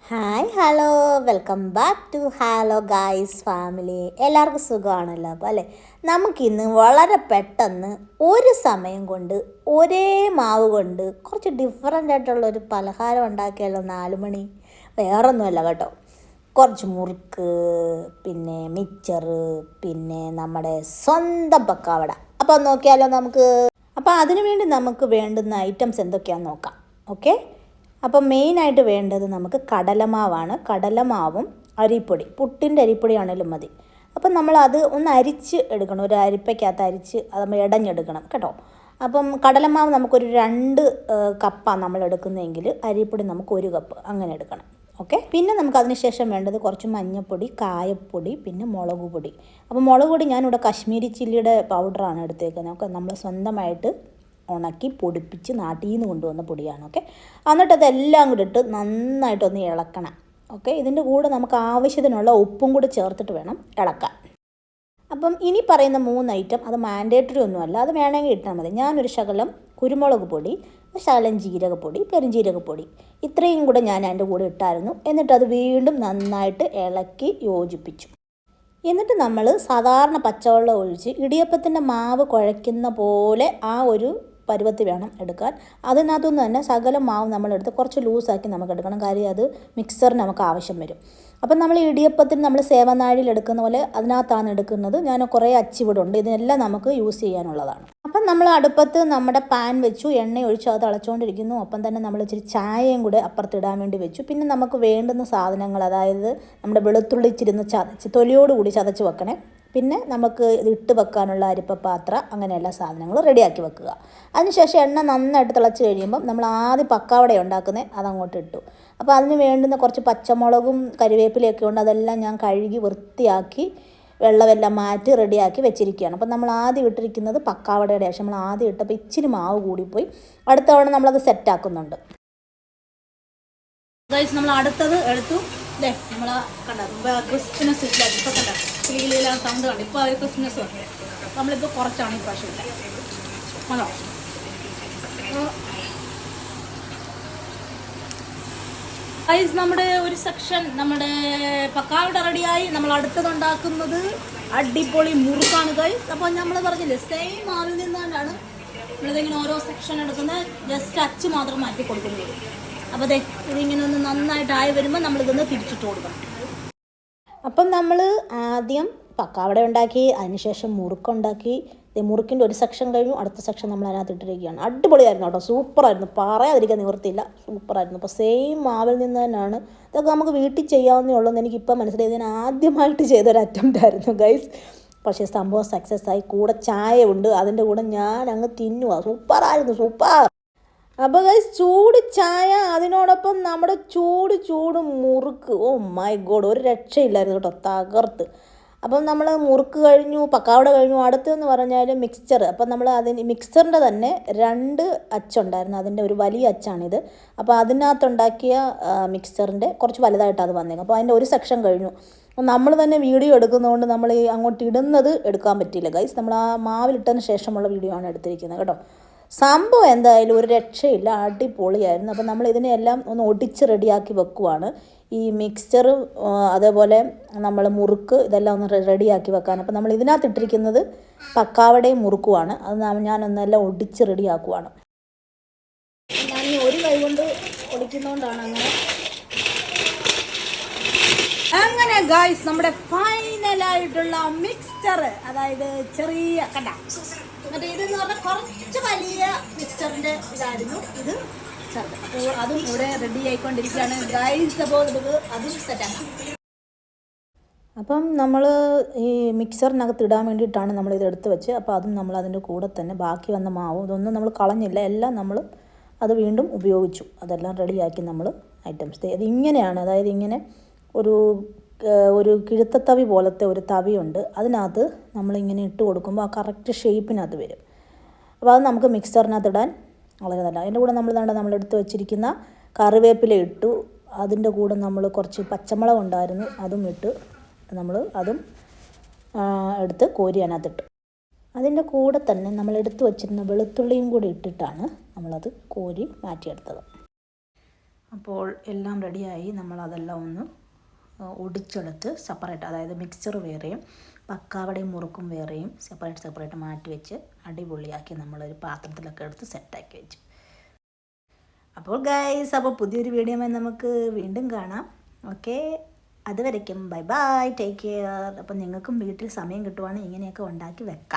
Hi hello welcome back to hello guys family. എല്ലാവർക്കും സുഖമാണല്ലോ. അപ്പോൾ അല്ലേ, നമുക്കിന്ന് വളരെ പെട്ടെന്ന് ഒരു സമയം കൊണ്ട് ഒരേ മാവ് കൊണ്ട് കുറച്ച് ഡിഫറെൻ്റ് ആയിട്ടുള്ളൊരു പലഹാരം ഉണ്ടാക്കിയല്ലോ. 4 മണി വേറൊന്നുമല്ല കേട്ടോ, കുറച്ച് മുറുക്ക്, പിന്നെ മിച്ചർ, പിന്നെ നമ്മുടെ സ്വന്തം പക്കാവട. അപ്പോൾ നോക്കിയാലോ നമുക്ക്. അപ്പോൾ അതിനു വേണ്ടി നമുക്ക് വേണ്ടുന്ന ഐറ്റംസ് എന്തൊക്കെയാണെന്ന് നോക്കാം. ഓക്കെ, അപ്പം മെയിനായിട്ട് വേണ്ടത് നമുക്ക് കടലമാവാണ്. കടലമാവും അരിപ്പൊടി, പുട്ടിൻ്റെ അരിപ്പൊടിയാണെങ്കിലും മതി. അപ്പം നമ്മളത് ഒന്ന് അരിച്ച് എടുക്കണം, ഒരു അരിപ്പയ്ക്കകത്ത് അരിച്ച് അത് നമ്മൾ ഇടഞ്ഞെടുക്കണം കേട്ടോ. അപ്പം കടലമാവ് നമുക്കൊരു 2 കപ്പാണ് നമ്മൾ എടുക്കുന്നതെങ്കിൽ അരിപ്പൊടി നമുക്ക് 1 കപ്പ് അങ്ങനെ എടുക്കണം. ഓക്കെ, പിന്നെ നമുക്ക് അതിന് ശേഷം വേണ്ടത് കുറച്ച് മഞ്ഞൾപ്പൊടി, കായപ്പൊടി, പിന്നെ മുളക് പൊടി. അപ്പോൾ മുളക് പൊടി ഞാനിവിടെ കശ്മീരി ചില്ലിയുടെ പൗഡറാണ് എടുത്തേക്കുന്നത്. ഒക്കെ നമ്മൾ സ്വന്തമായിട്ട് ഉണക്കി പൊടിപ്പിച്ച് നാട്ടിൽ നിന്ന് കൊണ്ടുവന്ന പൊടിയാണ്. ഓക്കെ, എന്നിട്ട് അതെല്ലാം കൂടി ഇട്ട് നന്നായിട്ടൊന്ന് ഇളക്കണം. ഓക്കെ, ഇതിൻ്റെ കൂടെ നമുക്ക് ആവശ്യത്തിനുള്ള ഉപ്പും കൂടി ചേർത്തിട്ട് വേണം ഇളക്കാൻ. അപ്പം ഇനി പറയുന്ന 3 ഐറ്റം അത് മാൻഡേറ്ററി ഒന്നുമല്ല, അത് വേണമെങ്കിൽ ഇട്ടാൽ മതി. ഞാനൊരു ശകലം കുരുമുളക് പൊടി, ശകലം ജീരകപ്പൊടി, പെരുംജീരകപ്പൊടി, ഇത്രയും കൂടെ ഞാൻ അതിൻ്റെ കൂടെ ഇട്ടായിരുന്നു. എന്നിട്ടത് വീണ്ടും നന്നായിട്ട് ഇളക്കി യോജിപ്പിച്ചു. എന്നിട്ട് നമ്മൾ സാധാരണ പച്ചവെള്ളം ഒഴിച്ച് ഇടിയപ്പത്തിൻ്റെ മാവ് കുഴയ്ക്കുന്ന പോലെ ആ ഒരു പരുവത്തിൽ വേണം എടുക്കാൻ. അതിനകത്തുനിന്ന് തന്നെ ശകലം മാവ് നമ്മളെടുത്ത് കുറച്ച് ലൂസാക്കി നമുക്ക് എടുക്കണം. കാര്യം അത് മിക്സറിന് നമുക്ക് ആവശ്യം വരും. അപ്പം നമ്മൾ ഇടിയപ്പത്തിന് നമ്മൾ സേവനാഴിയിൽ എടുക്കുന്ന പോലെ അതിനകത്താണ് എടുക്കുന്നത്. ഞാൻ കുറേ അച്ചിവിടുണ്ട്, ഇതിനെല്ലാം നമുക്ക് യൂസ് ചെയ്യാനുള്ളതാണ്. അപ്പം നമ്മൾ അടുപ്പത്ത് നമ്മുടെ പാൻ വെച്ചു, എണ്ണ ഒഴിച്ച് അത് തിളച്ചുകൊണ്ടിരിക്കുന്നു. ഒപ്പം തന്നെ നമ്മൾ ഇച്ചിരി ചായയും കൂടെ അപ്പുറത്തിടാൻ വേണ്ടി വെച്ചു. പിന്നെ നമുക്ക് വേണ്ടുന്ന സാധനങ്ങൾ, അതായത് നമ്മുടെ വെളുത്തുള്ളി ഇച്ചിരുന്ന് ചതച്ച് തൊലിയോടുകൂടി ചതച്ച് വെക്കണേ. പിന്നെ നമുക്ക് ഇത് ഇട്ട് വെക്കാനുള്ള അരിപ്പപ്പാത്ര, അങ്ങനെ എല്ലാ സാധനങ്ങളും റെഡിയാക്കി വെക്കുക. അതിനുശേഷം എണ്ണ നന്നായിട്ട് തിളച്ച് കഴിയുമ്പം നമ്മൾ ആദ്യം പക്കാവട ഉണ്ടാക്കുന്നത് അതങ്ങോട്ട് ഇട്ടു. അപ്പോൾ അതിന് വേണ്ടുന്ന കുറച്ച് പച്ചമുളകും കരിവേപ്പിലയൊക്കെ ഉണ്ട്. അതെല്ലാം ഞാൻ കഴുകി വൃത്തിയാക്കി വെള്ളമെല്ലാം മാറ്റി റെഡിയാക്കി വെച്ചിരിക്കുകയാണ്. അപ്പം നമ്മൾ ആദ്യം ഇട്ടിരിക്കുന്നത് പക്കാവടയുടെ ശേഷം നമ്മൾ ആദ്യം ഇട്ടപ്പോൾ ഇച്ചിരി മാവ് കൂടിപ്പോയി. അടുത്ത തവണ നമ്മളത് സെറ്റാക്കുന്നുണ്ട്. നമ്മൾ അടുത്തത് എടുത്തു. അല്ലേ, നമ്മൾ കണ്ട ക്രിസ്മസ് ഇല്ലാതെ ഇപ്പോൾ കണ്ട കിളിയിലാണ് സൗണ്ട് കണ്ടു. ഇപ്പോൾ അവർ ക്രിസ്മസ് വന്നു. നമ്മളിപ്പോൾ കുറച്ചാണ് ഈ പ്രാവശ്യം ഇല്ല ആണോ. നമ്മുടെ ഒരു സെക്ഷൻ നമ്മുടെ പക്കാവട റെഡിയായി. നമ്മൾ അടുത്തതുണ്ടാക്കുന്നത് അടിപൊളി മുറുക്കാണ് ഗൈസ്. അപ്പോൾ നമ്മൾ പറഞ്ഞില്ലേ, സെയിം മാവിൽ നിന്നുകൊണ്ടാണ് നമ്മളിതിങ്ങനെ ഓരോ സെക്ഷൻ എടുക്കുന്നത്. ജസ്റ്റ് അച്ച് മാത്രം മാറ്റി കൊടുക്കുന്നത്. അപ്പോൾ അതെ, ഇതിങ്ങനെ ഒന്ന് നന്നായിട്ടായി വരുമ്പോൾ നമ്മളിതൊന്ന് തിരിച്ചിട്ട് കൊടുക്കണം. അപ്പം നമ്മൾ ആദ്യം പക്കാവട ഉണ്ടാക്കി, അതിനുശേഷം മുറുക്കുണ്ടാക്കി. മുറുക്കിൻ്റെ ഒരു സെക്ഷൻ കഴിഞ്ഞു, അടുത്ത സെക്ഷൻ നമ്മൾ അതിനകത്ത് ഇട്ടിരിക്കുകയാണ്. അടിപൊളിയായിരുന്നു കേട്ടോ, സൂപ്പറായിരുന്നു, പറയാതിരിക്കാൻ നിവൃത്തിയില്ല, സൂപ്പറായിരുന്നു. അപ്പോൾ സെയിം മാവിൽ നിന്ന് തന്നെയാണ്. ഇതൊക്കെ നമുക്ക് വീട്ടിൽ ചെയ്യാവുന്നേ ഉള്ളൂ എന്ന് എനിക്കിപ്പോൾ മനസ്സിലായി. ഞാൻ ആദ്യമായിട്ട് ചെയ്തൊരു അറ്റംപ്റ്റ് ആയിരുന്നു ഗൈസ്. പക്ഷേ സംഭവം സക്സസ് ആയി. കൂടെ ചായ ഉണ്ട്, അതിൻ്റെ കൂടെ ഞാൻ അങ്ങ് തിന്നുക. സൂപ്പറായിരുന്നു, സൂപ്പർ. അപ്പോൾ ഗൈസ്, ചൂട് ചായ, അതിനോടൊപ്പം നമ്മുടെ ചൂട് മുറുക്ക്. ഓ മൈ ഗോഡ്, ഒരു രക്ഷയില്ലായിരുന്നു കേട്ടോ, തകർത്ത്. അപ്പം നമ്മൾ മുറുക്ക് കഴിഞ്ഞു, പക്കാവട കഴിഞ്ഞു. അടുത്തെന്ന് പറഞ്ഞാൽ മിക്സ്ചർ. അപ്പം നമ്മൾ അതിന് മിക്സറിൻ്റെ തന്നെ 2 അച്ചുണ്ടായിരുന്നു. അതിൻ്റെ ഒരു വലിയ അച്ചാണിത്. അപ്പോൾ അതിനകത്തുണ്ടാക്കിയ മിക്സ്ചറിൻ്റെ കുറച്ച് വലുതായിട്ട് അത് വന്നേക്കും. അപ്പോൾ അതിൻ്റെ ഒരു സെക്ഷൻ കഴിഞ്ഞു. നമ്മൾ തന്നെ വീഡിയോ എടുക്കുന്നതുകൊണ്ട് നമ്മൾ ഈ അങ്ങോട്ട് ഇടുന്നത് എടുക്കാൻ പറ്റിയില്ല ഗൈസ്. നമ്മൾ ആ മാവിലിട്ടതിന് ശേഷമുള്ള വീഡിയോ ആണ് എടുത്തിരിക്കുന്നത് കേട്ടോ. സംഭവം എന്തായാലും ഒരു രക്ഷയില്ല, അടിപൊളിയായിരുന്നു. അപ്പം നമ്മൾ ഇതിനെല്ലാം ഒന്ന് ഒടിച്ച് റെഡിയാക്കി വെക്കുവാണ്. ഈ മിക്സ്ചർ, അതേപോലെ നമ്മൾ മുറുക്ക്, ഇതെല്ലാം ഒന്ന് റെഡിയാക്കി വെക്കാൻ. അപ്പം നമ്മൾ ഇതിനകത്ത് ഇട്ടിരിക്കുന്നത് പക്കാവടയും മുറുക്കുമാണ്. അത് ഞാനൊന്നെല്ലാം ഒടിച്ച് റെഡിയാക്കുവാണ്. ഞാൻ ഈ ഒരു കൈ കൊണ്ട് ഒടിക്കുന്നതുകൊണ്ടാണ് അങ്ങനെ ഗായ്സ്, നമ്മുടെ ഫൈനലായിട്ടുള്ള മിക്സ്ചർ, അതായത് ചെറിയ കണ്ട, എന്നിട്ട് ഇതെന്ന് പറഞ്ഞാൽ കുറച്ച് വലിയ മിക്സ്ചറിൻ്റെ ഇതായിരുന്നു, ഇത് ചെറുത്. അപ്പോൾ അതും ഇവിടെ റെഡി ആയിക്കൊണ്ടിരിക്കുകയാണ് ഗായ്സ്. അപ്പോൾ നമുക്ക് അതും സെറ്റാക്കാം. അപ്പം നമ്മൾ ഈ മിക്സറിനകത്ത് ഇടാൻ വേണ്ടിയിട്ടാണ് നമ്മളിത് എടുത്ത് വെച്ച്. അപ്പോൾ അതും നമ്മൾ അതിൻ്റെ കൂടെ തന്നെ ബാക്കി വന്ന മാവും ഇതൊന്നും നമ്മൾ കളഞ്ഞില്ല, എല്ലാം നമ്മൾ അത് വീണ്ടും ഉപയോഗിച്ചു. അതെല്ലാം റെഡിയാക്കി നമ്മൾ ഐറ്റംസ്. അത് ഇങ്ങനെയാണ്, അതായത് ഇങ്ങനെ ഒരു കിഴുത്തത്തവി പോലത്തെ ഒരു തവിയുണ്ട്. അതിനകത്ത് നമ്മളിങ്ങനെ ഇട്ട് കൊടുക്കുമ്പോൾ ആ കറക്റ്റ് ഷേപ്പിനകത്ത് വരും. അപ്പോൾ അത് നമുക്ക് മിക്സറിനകത്ത് ഇടാൻ വളരെ നല്ല. അതിൻ്റെ കൂടെ നമ്മളെടുത്ത് വെച്ചിരിക്കുന്ന കറിവേപ്പില ഇട്ടു. അതിൻ്റെ കൂടെ നമ്മൾ കുറച്ച് പച്ചമുളക് ഉണ്ടായിരുന്നു, അതും ഇട്ട് അതും എടുത്ത് കോരി അതിനകത്തിട്ടു. അതിൻ്റെ കൂടെ തന്നെ നമ്മൾ എടുത്ത് വെച്ചിരുന്ന വെളുത്തുള്ളിയും കൂടി ഇട്ടിട്ടാണ് നമ്മളത് കോരി മാറ്റിയെടുത്തത്. അപ്പോൾ എല്ലാം റെഡിയായി. നമ്മളതെല്ലാം ഒന്ന് ഒടിച്ചെടുത്ത് സെപ്പറേറ്റ്, അതായത് മിക്സ്ചർ വേറെയും പക്കാവടയും മുറുക്കും വേറെയും സെപ്പറേറ്റ് മാറ്റി വെച്ച് അടിപൊളിയാക്കി നമ്മളൊരു പാത്രത്തിലൊക്കെ എടുത്ത് സെറ്റാക്കി വെച്ചു. അപ്പോൾ ഗൈസ്, അപ്പോൾ പുതിയൊരു വീഡിയോമായി നമുക്ക് വീണ്ടും കാണാം. ഓക്കെ, അതുവരയ്ക്കും ബൈ ബൈ, ടേക്ക് കെയർ. അപ്പോൾ നിങ്ങൾക്കും വീട്ടിൽ സമയം കിട്ടുവാണെങ്കിൽ ഇങ്ങനെയൊക്കെ ഉണ്ടാക്കി വെക്കാം.